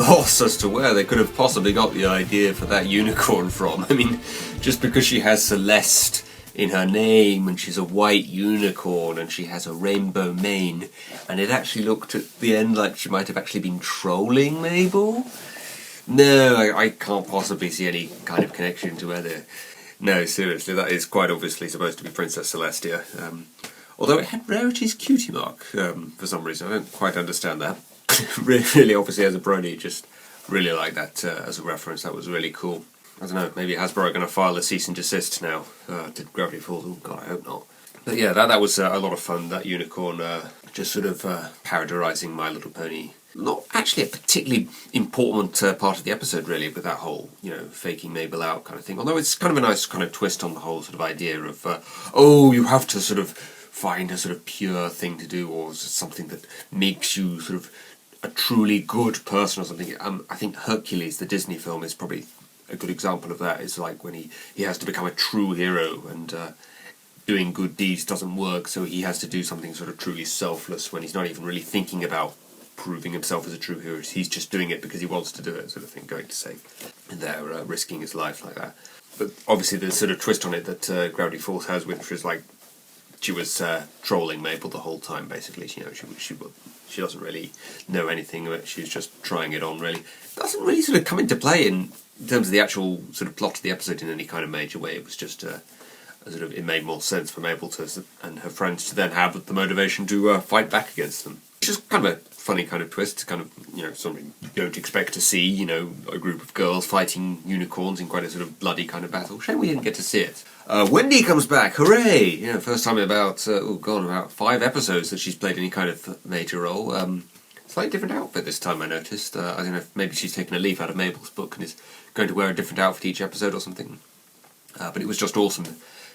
loss as to where they could have possibly got the idea for that unicorn from. I mean, just because she has Celeste in her name and she's a white unicorn and she has a rainbow mane, and it actually looked at the end like she might have actually been trolling Mabel. No, I can't possibly see any kind of connection to her there. No, seriously, that is quite obviously supposed to be Princess Celestia. Although it had Rarity's cutie mark for some reason. I don't quite understand that. Really, obviously, as a brony, just really like that as a reference. That was really cool. I don't know, maybe Hasbro are going to file a cease and desist now to Gravity Falls. Oh god, I hope not. But yeah, that was a lot of fun, that unicorn just sort of parodiising My Little Pony. Not actually a particularly important part of the episode, really, with that whole, faking Mabel out kind of thing. Although it's kind of a nice kind of twist on the whole sort of idea of, you have to sort of find a sort of pure thing to do, or something that makes you sort of a truly good person or something. I think Hercules, the Disney film, is probably a good example of that. It's like when he has to become a true hero, and doing good deeds doesn't work, so he has to do something sort of truly selfless when he's not even really thinking about proving himself as a true hero. He's just doing it because he wants to do it, sort of thing, going to save. And they're risking his life like that. But obviously there's sort of twist on it that Gravity Falls has, which was like she was trolling Mabel the whole time, basically. She doesn't really know anything of it. She's just trying it on, really. It doesn't really sort of come into play in terms of the actual sort of plot of the episode in any kind of major way. It was just it made more sense for Mabel and her friends to then have the motivation to fight back against them. Which is kind of a funny kind of twist, kind of, something you don't expect to see, a group of girls fighting unicorns in quite a sort of bloody kind of battle. Shame we didn't get to see it. Wendy comes back, hooray! First time in about 5 episodes that she's played any kind of major role. Slightly different outfit this time, I noticed. I don't know if maybe she's taken a leaf out of Mabel's book and is going to wear a different outfit each episode or something. But it was just awesome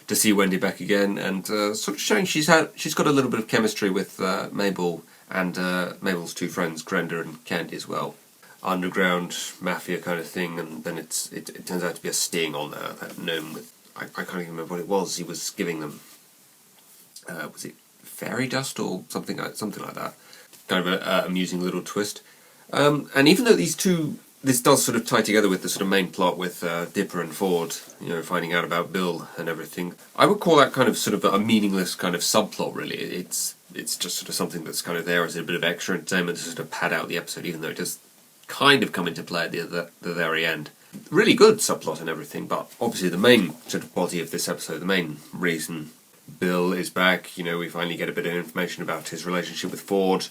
to see Wendy back again, and sort of showing she's got a little bit of chemistry with Mabel and Mabel's two friends, Grenda and Candy, as well. Underground mafia kind of thing, and then it turns out to be a sting on that gnome with, I can't even remember what it was he was giving them. Was it fairy dust or something like that? Kind of an amusing little twist. And even though this does sort of tie together with the sort of main plot with Dipper and Ford, finding out about Bill and everything, I would call that kind of sort of a meaningless kind of subplot, really. It's just sort of something that's kind of there as a bit of extra entertainment to sort of pad out the episode, even though it does kind of come into play at the very end. Really good subplot and everything, but obviously the main sort of body of this episode, the main reason Bill is back, we finally get a bit of information about his relationship with Ford,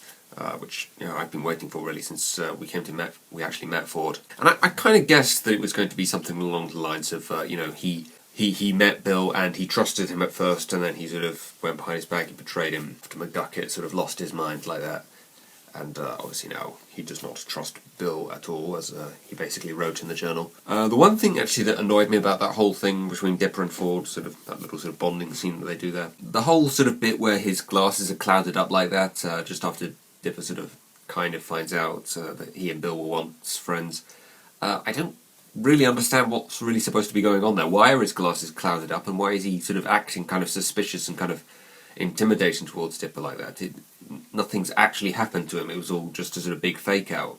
which I've been waiting for really since we actually met Ford. And I kind of guessed that it was going to be something along the lines of, he met Bill and he trusted him at first, and then he sort of went behind his back, he betrayed him. After McDuckett sort of lost his mind like that. And obviously now he does not trust Bill at all, as he basically wrote in the journal. The one thing actually that annoyed me about that whole thing between Dipper and Ford, sort of that little sort of bonding scene that they do there, the whole sort of bit where his glasses are clouded up like that, just after Dipper sort of kind of finds out that he and Bill were once friends. I don't really understand what's really supposed to be going on there. Why are his glasses clouded up, and why is he sort of acting kind of suspicious and kind of intimidating towards Dipper like that? Nothing's actually happened to him. It was all just a sort of big fake out.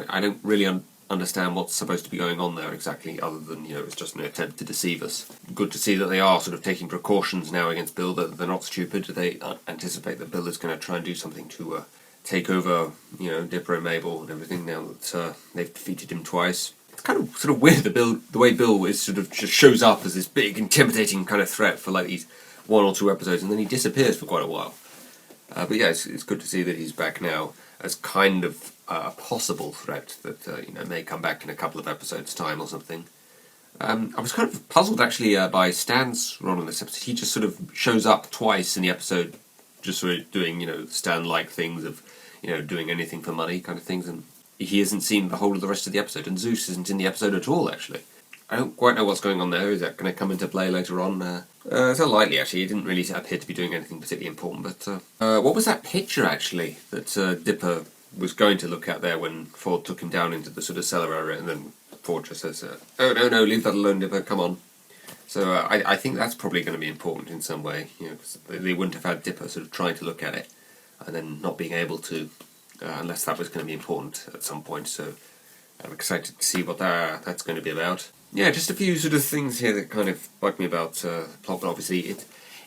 I don't really understand what's supposed to be going on there exactly, other than, it's just an attempt to deceive us. Good to see that they are sort of taking precautions now against Bill, that they're not stupid. They anticipate that Bill is going to try and do something to take over, Dipper and Mabel and everything, now that they've defeated him twice. It's kind of sort of weird the way Bill is sort of just shows up as this big, intimidating kind of threat for like these 1 or 2 episodes, and then he disappears for quite a while. But yeah, it's good to see that he's back now as kind of a possible threat that may come back in a couple of episodes' time or something. I was kind of puzzled actually by Stan's role in this episode. He just sort of shows up twice in the episode, just sort of doing Stan-like things of doing anything for money kind of things, and he isn't seen the whole of the rest of the episode. And Zeus isn't in the episode at all, actually. I don't quite know what's going on there. Is that going to come into play later on? It's unlikely, actually. He didn't really appear to be doing anything particularly important. But what was that picture, actually, that Dipper was going to look at there when Ford took him down into the sort of cellar area, and then Ford just says, "Oh, no, leave that alone, Dipper, come on." So I think that's probably going to be important in some way, because they wouldn't have had Dipper sort of trying to look at it, and then not being able to unless that was going to be important at some point. So I'm excited to see what that's going to be about. Yeah, just a few sort of things here that kind of bug me about the plot, but obviously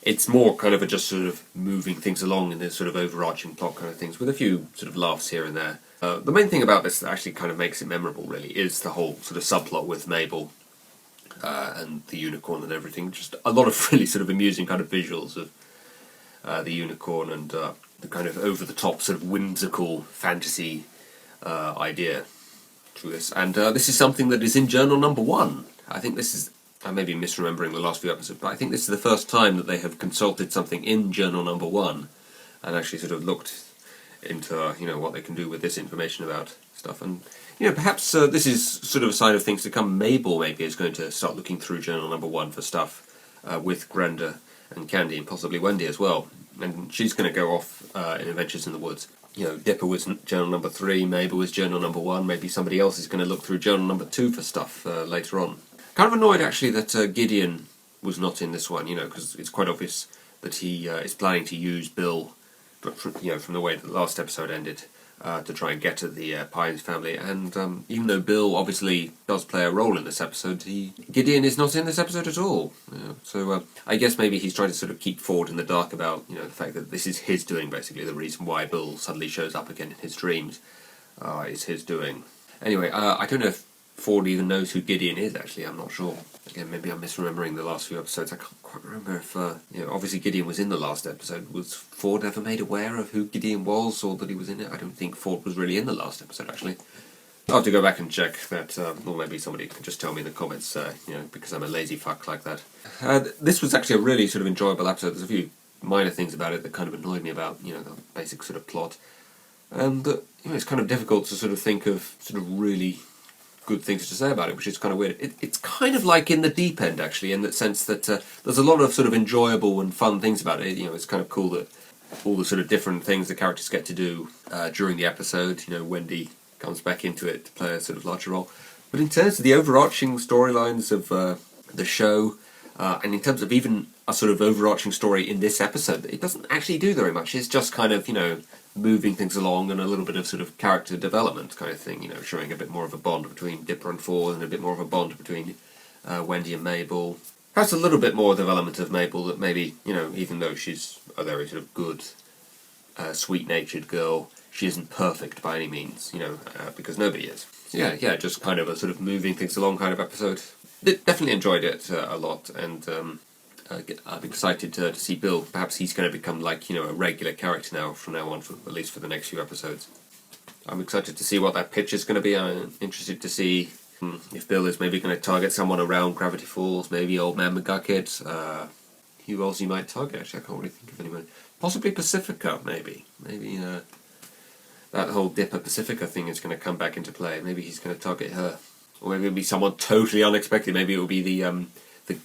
it's more kind of a just sort of moving things along in this sort of overarching plot kind of things, with a few sort of laughs here and there. The main thing about this that actually kind of makes it memorable, really, is the whole sort of subplot with Mabel and the unicorn and everything. Just a lot of really sort of amusing kind of visuals of the unicorn and the kind of over-the-top sort of whimsical fantasy idea to this. And this is something that is in Journal Number 1. I think this is... I may be misremembering the last few episodes, but I think this is the first time that they have consulted something in Journal Number 1 and actually sort of looked into what they can do with this information about stuff. And perhaps this is sort of a sign of things to come. Mabel maybe is going to start looking through Journal Number 1 for stuff with Grenda and Candy and possibly Wendy as well. And she's going to go off in Adventures in the Woods. Dipper was Journal Number 3, Mabel was Journal Number 1. Maybe somebody else is going to look through Journal Number 2 for stuff later on. Kind of annoyed actually that Gideon was not in this one, because it's quite obvious that he is planning to use Bill, from the way that the last episode ended, to try and get at the Pines family. And even though Bill obviously does play a role in this episode, Gideon is not in this episode at all. So I guess maybe he's trying to sort of keep Ford in the dark about the fact that this is his doing, basically. The reason why Bill suddenly shows up again in his dreams is his doing. Anyway, I don't know if Ford even knows who Gideon is, actually. I'm not sure. Again, maybe I'm misremembering the last few episodes. I can't quite remember if... obviously Gideon was in the last episode. Was Ford ever made aware of who Gideon was, or that he was in it? I don't think Ford was really in the last episode, actually. I'll have to go back and check that, or maybe somebody can just tell me in the comments, because I'm a lazy fuck like that. This was actually a really sort of enjoyable episode. There's a few minor things about it that kind of annoyed me about, the basic sort of plot. And, it's kind of difficult to sort of think of sort of really good things to say about it, which is kind of weird. It's kind of like In the Deep End, actually, in the sense that there's a lot of sort of enjoyable and fun things about it. It's kind of cool that all the sort of different things the characters get to do during the episode. Wendy comes back into it to play a sort of larger role. But in terms of the overarching storylines of the show, and in terms of even a sort of overarching story in this episode, it doesn't actually do very much. It's just kind of, moving things along and a little bit of sort of character development kind of thing, showing a bit more of a bond between Dipper and Ford and a bit more of a bond between Wendy and Mabel. Perhaps a little bit more development of Mabel, that maybe, even though she's a very sort of good, sweet-natured girl, she isn't perfect by any means, because nobody is. So yeah, just kind of a sort of moving things along kind of episode. Definitely enjoyed it a lot, and I'm excited to see Bill. Perhaps he's going to become like, a regular character now, from now on, at least for the next few episodes. I'm excited to see what that pitch is going to be. I'm interested to see if Bill is maybe going to target someone around Gravity Falls, maybe Old Man McGucket. Who else he might target, actually? I can't really think of anyone. Possibly Pacifica, maybe. Maybe that whole Dipper Pacifica thing is going to come back into play. Maybe he's going to target her. Or maybe it'll be someone totally unexpected. Maybe it'll be the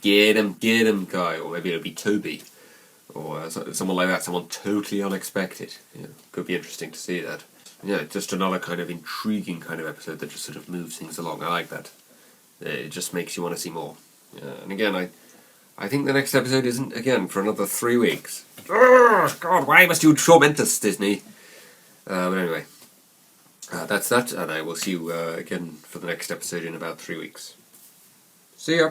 get him guy, or maybe it'll be Toby, or someone like that, someone totally unexpected. Could be interesting to see that. Just another kind of intriguing kind of episode that just sort of moves things along. I like that. It just makes you want to see more. And again, I think the next episode isn't, again, for another 3 weeks. God, why must you torment us, Disney? But anyway, that's that, and I will see you again for the next episode in about 3 weeks. See ya!